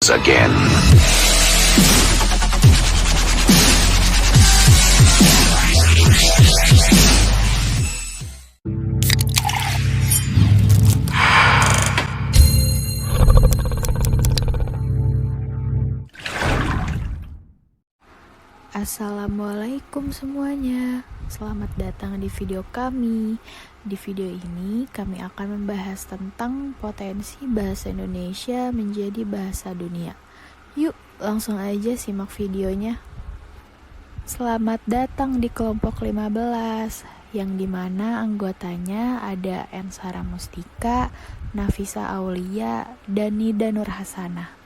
once again. Assalamualaikum semuanya. Selamat datang di video kami. Di video ini kami akan membahas tentang potensi bahasa Indonesia menjadi bahasa dunia. Yuk, langsung aja simak videonya. Selamat datang di kelompok 15, yang dimana anggotanya ada Ensara Mustika, Nafisa Aulia, dan Nida Nurhasanah.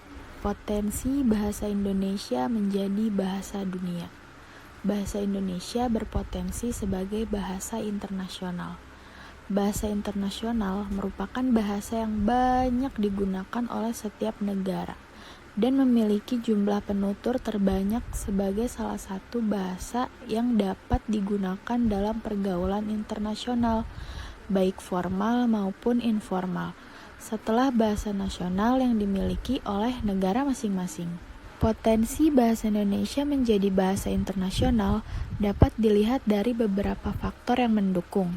Potensi bahasa Indonesia menjadi bahasa dunia. Bahasa Indonesia berpotensi sebagai bahasa internasional. Bahasa internasional merupakan bahasa yang banyak digunakan oleh setiap negara dan memiliki jumlah penutur terbanyak sebagai salah satu bahasa yang dapat digunakan dalam pergaulan internasional, baik formal maupun informal, setelah bahasa nasional yang dimiliki oleh negara masing-masing. Potensi bahasa Indonesia menjadi bahasa internasional dapat dilihat dari beberapa faktor yang mendukung.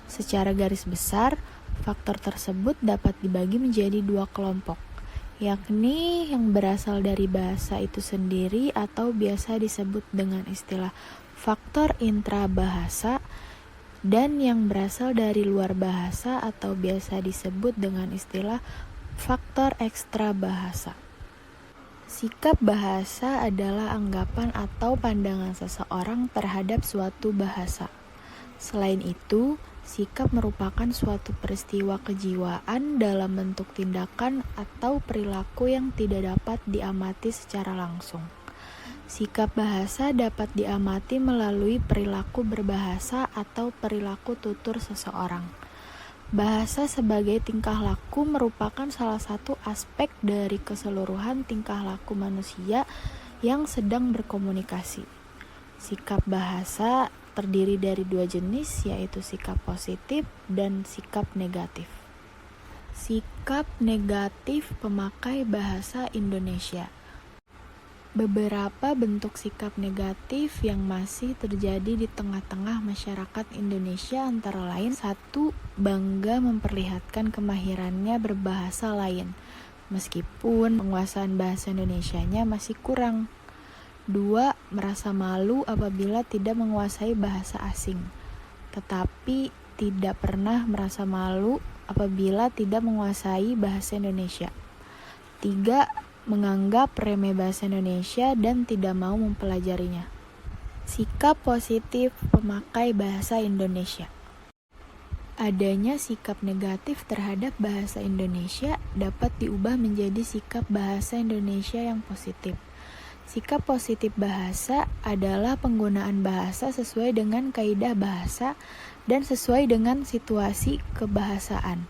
Secara garis besar, faktor tersebut dapat dibagi menjadi dua kelompok, yakni yang berasal dari bahasa itu sendiri atau biasa disebut dengan istilah faktor intrabahasa, dan yang berasal dari luar bahasa atau biasa disebut dengan istilah faktor ekstra bahasa. Sikap bahasa adalah anggapan atau pandangan seseorang terhadap suatu bahasa. Selain itu, sikap merupakan suatu peristiwa kejiwaan dalam bentuk tindakan atau perilaku yang tidak dapat diamati secara langsung. Sikap bahasa dapat diamati melalui perilaku berbahasa atau perilaku tutur seseorang. Bahasa sebagai tingkah laku merupakan salah satu aspek dari keseluruhan tingkah laku manusia yang sedang berkomunikasi. Sikap bahasa terdiri dari dua jenis, yaitu sikap positif dan sikap negatif. Sikap negatif pemakai bahasa Indonesia. Beberapa bentuk sikap negatif yang masih terjadi di tengah-tengah masyarakat Indonesia antara lain: 1. Bangga memperlihatkan kemahirannya berbahasa lain, meskipun penguasaan bahasa Indonesianya masih kurang. 2. Merasa malu apabila tidak menguasai bahasa asing, tetapi tidak pernah merasa malu apabila tidak menguasai bahasa Indonesia. 3. Menganggap remeh bahasa Indonesia dan tidak mau mempelajarinya. Sikap positif pemakai bahasa Indonesia. Adanya sikap negatif terhadap bahasa Indonesia dapat diubah menjadi sikap bahasa Indonesia yang positif. Sikap positif bahasa adalah penggunaan bahasa sesuai dengan kaidah bahasa dan sesuai dengan situasi kebahasaan.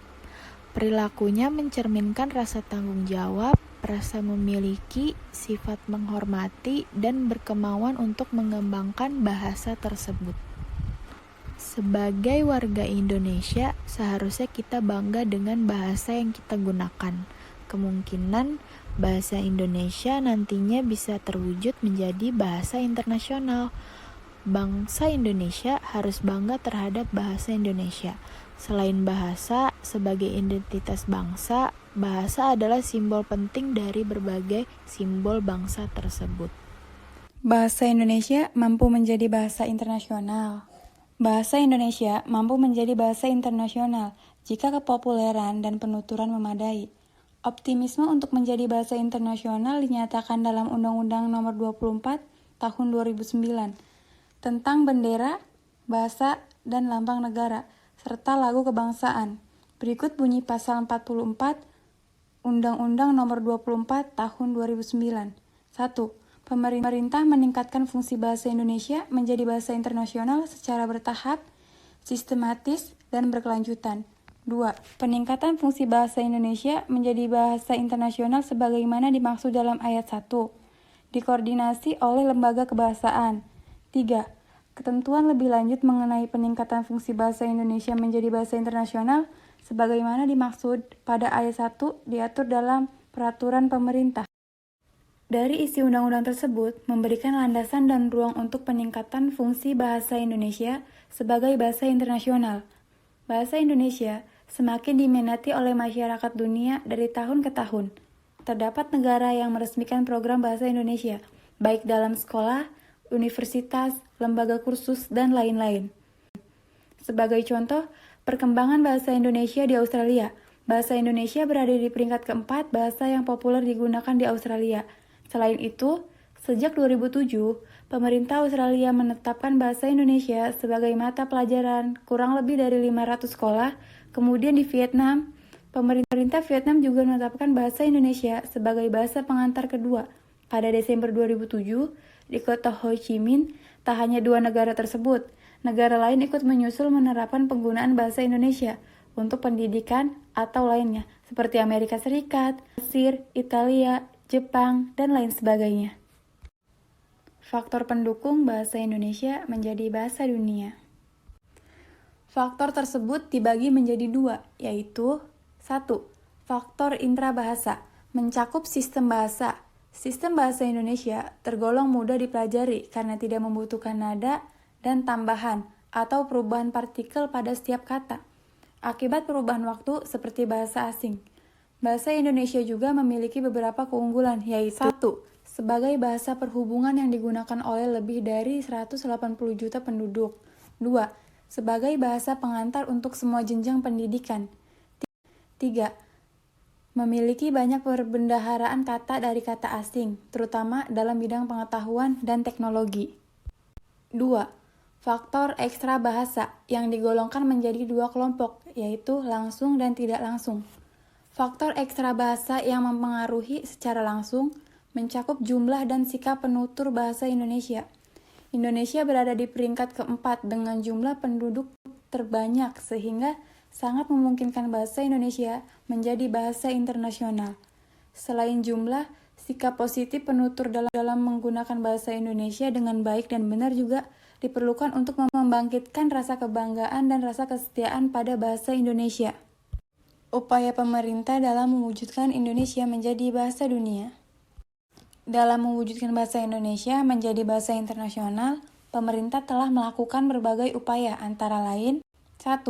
Perilakunya mencerminkan rasa tanggung jawab, rasa memiliki, sifat menghormati, dan berkemauan untuk mengembangkan bahasa tersebut. Sebagai warga Indonesia, seharusnya kita bangga dengan bahasa yang kita gunakan. Kemungkinan bahasa Indonesia nantinya bisa terwujud menjadi bahasa internasional. Bangsa Indonesia harus bangga terhadap bahasa Indonesia. Selain bahasa sebagai identitas bangsa, bahasa adalah simbol penting dari berbagai simbol bangsa tersebut. Bahasa Indonesia mampu menjadi bahasa internasional. Bahasa Indonesia mampu menjadi bahasa internasional jika kepopuleran dan penuturan memadai. Optimisme untuk menjadi bahasa internasional dinyatakan dalam Undang-Undang Nomor 24 Tahun 2009 tentang bendera, bahasa, dan lambang negara, serta lagu kebangsaan. Berikut bunyi pasal 44 Undang-Undang Nomor 24 Tahun 2009. 1. Pemerintah meningkatkan fungsi bahasa Indonesia menjadi bahasa internasional secara bertahap, sistematis, dan berkelanjutan. 2. Peningkatan fungsi bahasa Indonesia menjadi bahasa internasional sebagaimana dimaksud dalam ayat 1. Dikoordinasi oleh lembaga kebahasaan. 3. Ketentuan lebih lanjut mengenai peningkatan fungsi bahasa Indonesia menjadi bahasa internasional sebagaimana dimaksud pada ayat 1 diatur dalam peraturan pemerintah. Dari isi undang-undang tersebut memberikan landasan dan ruang untuk peningkatan fungsi bahasa Indonesia sebagai bahasa internasional. Bahasa Indonesia semakin diminati oleh masyarakat dunia dari tahun ke tahun. Terdapat negara yang meresmikan program bahasa Indonesia, baik dalam sekolah, universitas, lembaga kursus, dan lain-lain. Sebagai contoh, perkembangan bahasa Indonesia di Australia. Bahasa Indonesia berada di peringkat keempat bahasa yang populer digunakan di Australia. Selain itu, sejak 2007, pemerintah Australia menetapkan bahasa Indonesia sebagai mata pelajaran kurang lebih dari 500 sekolah. Kemudian di Vietnam, pemerintah Vietnam juga menetapkan bahasa Indonesia sebagai bahasa pengantar kedua. Pada Desember 2007, di kota Ho Chi Minh, tak hanya dua negara tersebut, negara lain ikut menyusul menerapkan penggunaan bahasa Indonesia untuk pendidikan atau lainnya, seperti Amerika Serikat, Mesir, Italia, Jepang, dan lain sebagainya. Faktor pendukung bahasa Indonesia menjadi bahasa dunia. Faktor tersebut dibagi menjadi dua, yaitu 1. Faktor intrabahasa, mencakup sistem bahasa. Sistem bahasa Indonesia tergolong mudah dipelajari karena tidak membutuhkan nada dan tambahan atau perubahan partikel pada setiap kata. Akibat perubahan waktu seperti bahasa asing. Bahasa Indonesia juga memiliki beberapa keunggulan, yaitu 1. Sebagai bahasa perhubungan yang digunakan oleh lebih dari 180 juta penduduk. 2. Sebagai bahasa pengantar untuk semua jenjang pendidikan. 3. Memiliki banyak perbendaharaan kata dari kata asing, terutama dalam bidang pengetahuan dan teknologi. 2. Faktor ekstra bahasa yang digolongkan menjadi dua kelompok, yaitu langsung dan tidak langsung. Faktor ekstra bahasa yang mempengaruhi secara langsung mencakup jumlah dan sikap penutur bahasa Indonesia. Indonesia berada di peringkat keempat dengan jumlah penduduk terbanyak sehingga sangat memungkinkan bahasa Indonesia menjadi bahasa internasional. Selain jumlah, sikap positif penutur dalam menggunakan bahasa Indonesia dengan baik dan benar juga diperlukan untuk membangkitkan rasa kebanggaan dan rasa kesetiaan pada bahasa Indonesia. Upaya pemerintah dalam mewujudkan Indonesia menjadi bahasa dunia. Dalam mewujudkan bahasa Indonesia menjadi bahasa internasional, pemerintah telah melakukan berbagai upaya antara lain 1.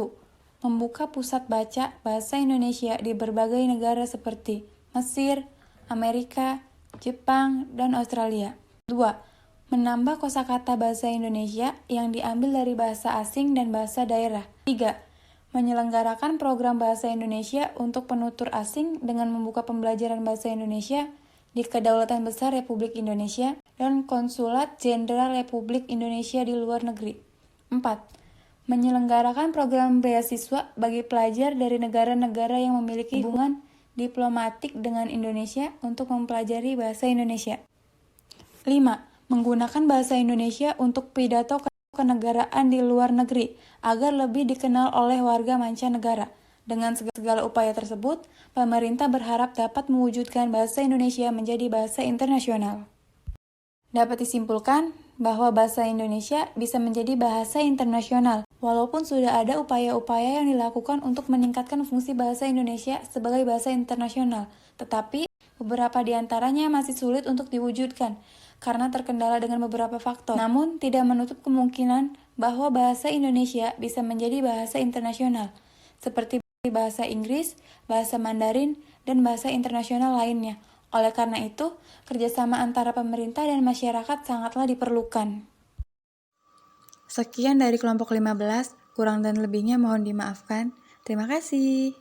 Membuka pusat baca bahasa Indonesia di berbagai negara seperti Mesir, Amerika, Jepang, dan Australia. 2. Menambah kosakata bahasa Indonesia yang diambil dari bahasa asing dan bahasa daerah. 3. Menyelenggarakan program bahasa Indonesia untuk penutur asing dengan membuka pembelajaran bahasa Indonesia di Kedaulatan Besar Republik Indonesia dan Konsulat Jenderal Republik Indonesia di luar negeri. 4. Menyelenggarakan program beasiswa bagi pelajar dari negara-negara yang memiliki hubungan diplomatik dengan Indonesia untuk mempelajari bahasa Indonesia. 5. Menggunakan bahasa Indonesia untuk pidato kenegaraan di luar negeri agar lebih dikenal oleh warga mancanegara. Dengan segala upaya tersebut, pemerintah berharap dapat mewujudkan bahasa Indonesia menjadi bahasa internasional. Dapat disimpulkan bahwa bahasa Indonesia bisa menjadi bahasa internasional, walaupun sudah ada upaya-upaya yang dilakukan untuk meningkatkan fungsi bahasa Indonesia sebagai bahasa internasional, tetapi beberapa di antaranya masih sulit untuk diwujudkan karena terkendala dengan beberapa faktor. Namun, tidak menutup kemungkinan bahwa bahasa Indonesia bisa menjadi bahasa internasional, seperti bahasa Inggris, bahasa Mandarin, dan bahasa internasional lainnya. Oleh karena itu, kerjasama antara pemerintah dan masyarakat sangatlah diperlukan. Sekian dari kelompok 15, kurang dan lebihnya mohon dimaafkan. Terima kasih.